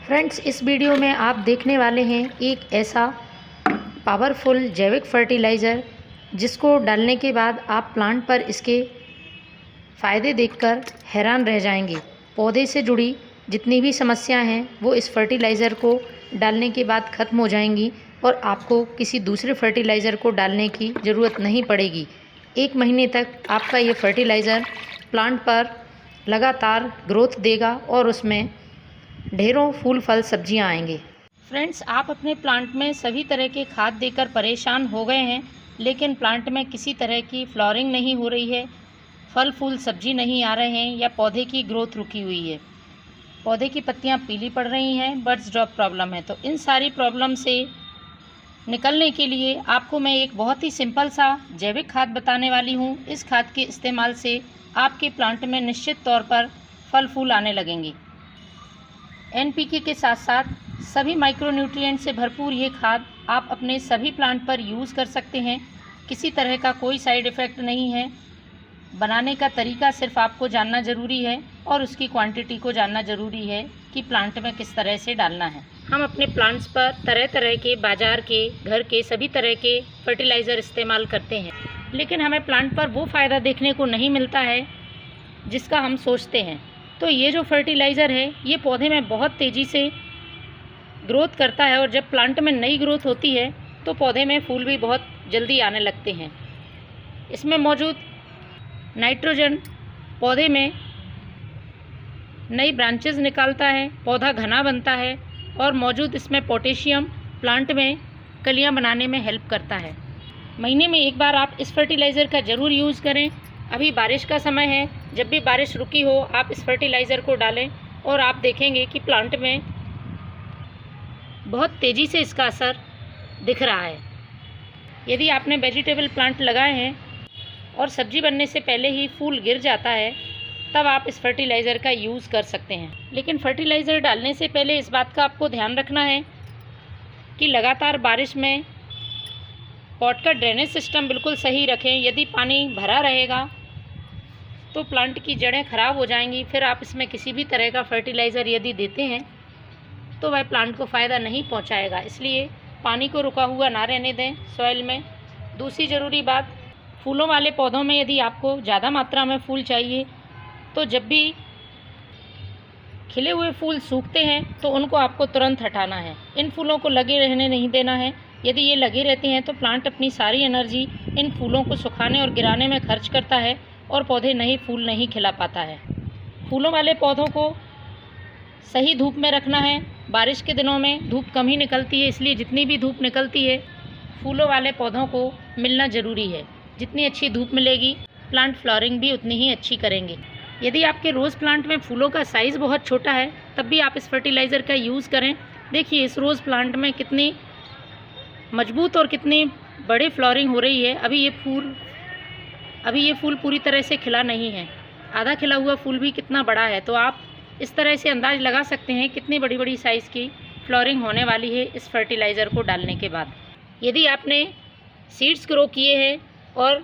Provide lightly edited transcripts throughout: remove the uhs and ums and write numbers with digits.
Friends, इस video में आप देखने वाले हैं एक ऐसा पावरफुल जैविक फर्टिलाइज़र जिसको डालने के बाद आप प्लांट पर इसके फ़ायदे देखकर हैरान रह जाएंगे। पौधे से जुड़ी जितनी भी समस्याएं हैं वो इस फर्टिलाइज़र को डालने के बाद ख़त्म हो जाएंगी और आपको किसी दूसरे फर्टिलाइज़र को डालने की ज़रूरत नहीं पड़ेगी। 1 महीने तक आपका ये फर्टिलाइज़र प्लांट पर लगातार ग्रोथ देगा और उसमें ढेरों फूल फल सब्जियां आएंगे। फ्रेंड्स, आप अपने प्लांट में सभी तरह के खाद देकर परेशान हो गए हैं, लेकिन प्लांट में किसी तरह की फ्लावरिंग नहीं हो रही है, फल फूल सब्जी नहीं आ रहे हैं या पौधे की ग्रोथ रुकी हुई है, पौधे की पत्तियां पीली पड़ रही हैं, बर्ड्स ड्रॉप प्रॉब्लम है। तो इन सारी प्रॉब्लम से निकलने के लिए आपको मैं एक बहुत ही सिंपल सा जैविक खाद बताने वाली हूँ। इस खाद के इस्तेमाल से आपके प्लांट में निश्चित तौर पर फल फूल आने लगेंगे। NPK के साथ साथ सभी माइक्रोन्यूट्रिएंट से भरपूर ये खाद आप अपने सभी प्लांट पर यूज़ कर सकते हैं। किसी तरह का कोई साइड इफ़ेक्ट नहीं है। बनाने का तरीका सिर्फ आपको जानना ज़रूरी है और उसकी क्वांटिटी को जानना ज़रूरी है कि प्लांट में किस तरह से डालना है। हम अपने प्लांट्स पर तरह तरह के बाज़ार के, घर के सभी तरह के फर्टिलाइज़र इस्तेमाल करते हैं, लेकिन हमें प्लांट पर वो फ़ायदा देखने को नहीं मिलता है जिसका हम सोचते हैं। तो ये जो फर्टिलाइज़र है ये पौधे में बहुत तेज़ी से ग्रोथ करता है और जब प्लांट में नई ग्रोथ होती है तो पौधे में फूल भी बहुत जल्दी आने लगते हैं। इसमें मौजूद नाइट्रोजन पौधे में नई ब्रांचेस निकालता है, पौधा घना बनता है और मौजूद इसमें पोटेशियम प्लांट में कलियां बनाने में हेल्प करता है। महीने में एक बार आप इस फर्टिलाइज़र का ज़रूर यूज़ करें। अभी बारिश का समय है, जब भी बारिश रुकी हो आप इस फर्टिलाइज़र को डालें और आप देखेंगे कि प्लांट में बहुत तेज़ी से इसका असर दिख रहा है। यदि आपने वेजिटेबल प्लांट लगाए हैं और सब्जी बनने से पहले ही फूल गिर जाता है, तब आप इस फर्टिलाइज़र का यूज़ कर सकते हैं। लेकिन फर्टिलाइज़र डालने से पहले इस बात का आपको ध्यान रखना है कि लगातार बारिश में पॉट का ड्रेनेज सिस्टम बिल्कुल सही रखें। यदि पानी भरा रहेगा तो प्लांट की जड़ें ख़राब हो जाएंगी। फिर आप इसमें किसी भी तरह का फर्टिलाइज़र यदि देते हैं तो वह प्लांट को फ़ायदा नहीं पहुंचाएगा। इसलिए पानी को रुका हुआ ना रहने दें सॉइल में। दूसरी ज़रूरी बात, फूलों वाले पौधों में यदि आपको ज़्यादा मात्रा में फूल चाहिए तो जब भी खिले हुए फूल सूखते हैं तो उनको आपको तुरंत हटाना है। इन फूलों को लगे रहने नहीं देना है। यदि ये लगे रहते हैं तो प्लांट अपनी सारी एनर्जी इन फूलों को सुखाने और गिराने में खर्च करता है और पौधे नए फूल नहीं खिला पाता है। फूलों वाले पौधों को सही धूप में रखना है। बारिश के दिनों में धूप कम ही निकलती है, इसलिए जितनी भी धूप निकलती है फूलों वाले पौधों को मिलना ज़रूरी है। जितनी अच्छी धूप मिलेगी प्लांट फ्लावरिंग भी उतनी ही अच्छी करेंगे। यदि आपके रोज़ प्लांट में फूलों का साइज़ बहुत छोटा है तब भी आप इस फर्टिलाइज़र का यूज़ करें। देखिए इस रोज़ प्लांट में कितनी मजबूत और कितनी बड़ी फ्लावरिंग हो रही है। अभी ये फूल पूरी तरह से खिला नहीं है, आधा खिला हुआ फूल भी कितना बड़ा है। तो आप इस तरह से अंदाज़ लगा सकते हैं कितनी बड़ी बड़ी साइज़ की फ्लावरिंग होने वाली है इस फर्टिलाइज़र को डालने के बाद। यदि आपने सीड्स ग्रो किए हैं और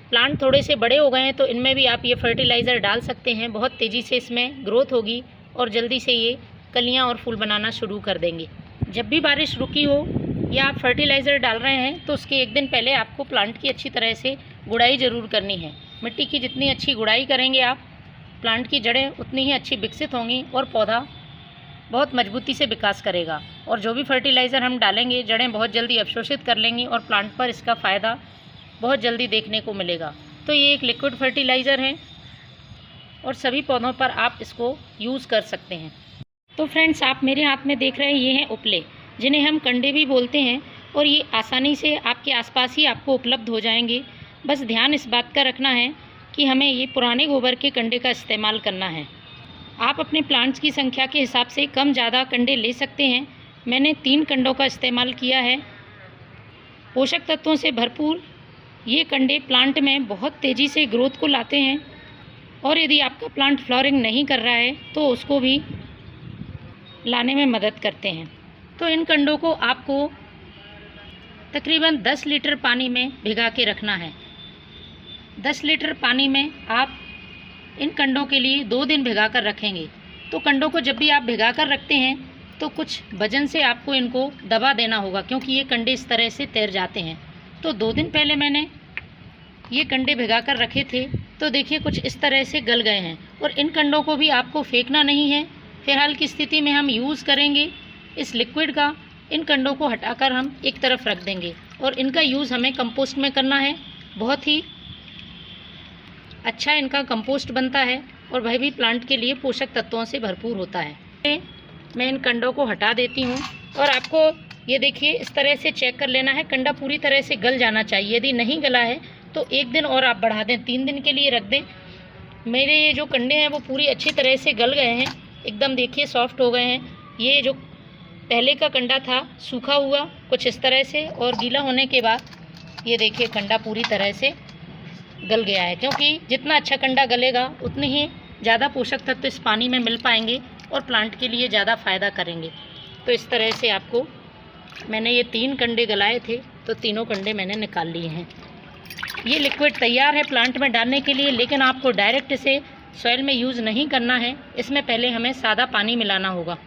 प्लांट थोड़े से बड़े हो गए हैं तो इनमें भी आप ये फर्टिलाइज़र डाल सकते हैं। बहुत तेज़ी से इसमें ग्रोथ होगी और जल्दी से ये कलियाँ और फूल बनाना शुरू कर देंगे। जब भी बारिश रुकी हो या आप फर्टिलाइज़र डाल रहे हैं तो उसके 1 दिन पहले आपको प्लांट की अच्छी तरह से गुड़ाई ज़रूर करनी है। मिट्टी की जितनी अच्छी गुड़ाई करेंगे आप, प्लांट की जड़ें उतनी ही अच्छी विकसित होंगी और पौधा बहुत मजबूती से विकास करेगा। और जो भी फर्टिलाइज़र हम डालेंगे जड़ें बहुत जल्दी अवशोषित कर लेंगी और प्लांट पर इसका फ़ायदा बहुत जल्दी देखने को मिलेगा। तो ये एक लिक्विड फर्टिलाइज़र है और सभी पौधों पर आप इसको यूज़ कर सकते हैं। तो फ्रेंड्स, आप मेरे हाथ में देख रहे हैं ये हैं उपले, जिन्हें हम कंडे भी बोलते हैं और ये आसानी से आपके आसपास ही आपको उपलब्ध हो जाएंगे। बस ध्यान इस बात का रखना है कि हमें ये पुराने गोबर के कंडे का इस्तेमाल करना है। आप अपने प्लांट्स की संख्या के हिसाब से कम ज़्यादा कंडे ले सकते हैं। मैंने 3 कंडों का इस्तेमाल किया है। पोषक तत्वों से भरपूर ये कंडे प्लांट में बहुत तेज़ी से ग्रोथ को लाते हैं और यदि आपका प्लांट फ्लावरिंग नहीं कर रहा है तो उसको भी लाने में मदद करते हैं। तो इन कंडों को आपको तकरीबन 10 लीटर पानी में भिगा के रखना है। 10 लीटर पानी में आप इन कंडों के लिए 2 दिन भिगा कर रखेंगे। तो कंडों को जब भी आप भिगा कर रखते हैं तो कुछ वजन से आपको इनको दबा देना होगा, क्योंकि ये कंडे इस तरह से तैर जाते हैं। तो 2 दिन पहले मैंने ये कंडे भिगा कर रखे थे, तो देखिए कुछ इस तरह से गल गए हैं। और इन कंडों को भी आपको फेंकना नहीं है। फ़िलहाल की स्थिति में हम यूज़ करेंगे इस लिक्विड का। इन कंडों को हटाकर हम एक तरफ रख देंगे और इनका यूज़ हमें कंपोस्ट में करना है। बहुत ही अच्छा इनका कंपोस्ट बनता है और वह भी प्लांट के लिए पोषक तत्वों से भरपूर होता है। मैं इन कंडों को हटा देती हूँ और आपको ये देखिए इस तरह से चेक कर लेना है, कंडा पूरी तरह से गल जाना चाहिए। यदि नहीं गला है तो 1 दिन और आप बढ़ा दें, 3 दिन के लिए रख दें। मेरे ये जो कंडे हैं वो पूरी अच्छी तरह से गल गए हैं, एकदम देखिए सॉफ्ट हो गए हैं। ये जो पहले का कंडा था सूखा हुआ कुछ इस तरह से, और गीला होने के बाद ये देखिए कंडा पूरी तरह से गल गया है, क्योंकि जितना अच्छा कंडा गलेगा उतने ही ज़्यादा पोषक तत्व इस पानी में मिल पाएंगे और प्लांट के लिए ज़्यादा फ़ायदा करेंगे। तो इस तरह से आपको मैंने ये 3 कंडे गलाए थे, तो तीनों कंडे मैंने निकाल लिए हैं। ये लिक्विड तैयार है प्लांट में डालने के लिए, लेकिन आपको डायरेक्ट इसे सॉइल में यूज़ नहीं करना है। इसमें पहले हमें सादा पानी मिलाना होगा।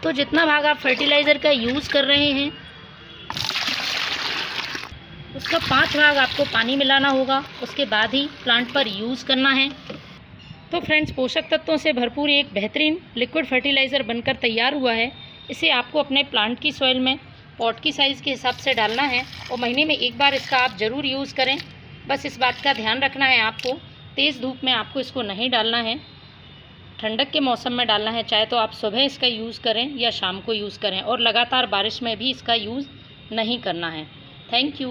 तो जितना भाग आप फर्टिलाइज़र का यूज़ कर रहे हैं उसका 5 भाग आपको पानी मिलाना होगा, उसके बाद ही प्लांट पर यूज़ करना है। तो फ्रेंड्स, पोषक तत्वों से भरपूर एक बेहतरीन लिक्विड फर्टिलाइज़र बनकर तैयार हुआ है। इसे आपको अपने प्लांट की सॉइल में पॉट की साइज़ के हिसाब से डालना है और महीने में 1 बार इसका आप ज़रूर यूज़ करें। बस इस बात का ध्यान रखना है आपको, तेज़ धूप में आपको इसको नहीं डालना है, ठंडक के मौसम में डालना है। चाहे तो आप सुबह इसका यूज़ करें या शाम को यूज़ करें, और लगातार बारिश में भी इसका यूज़ नहीं करना है। Thank you.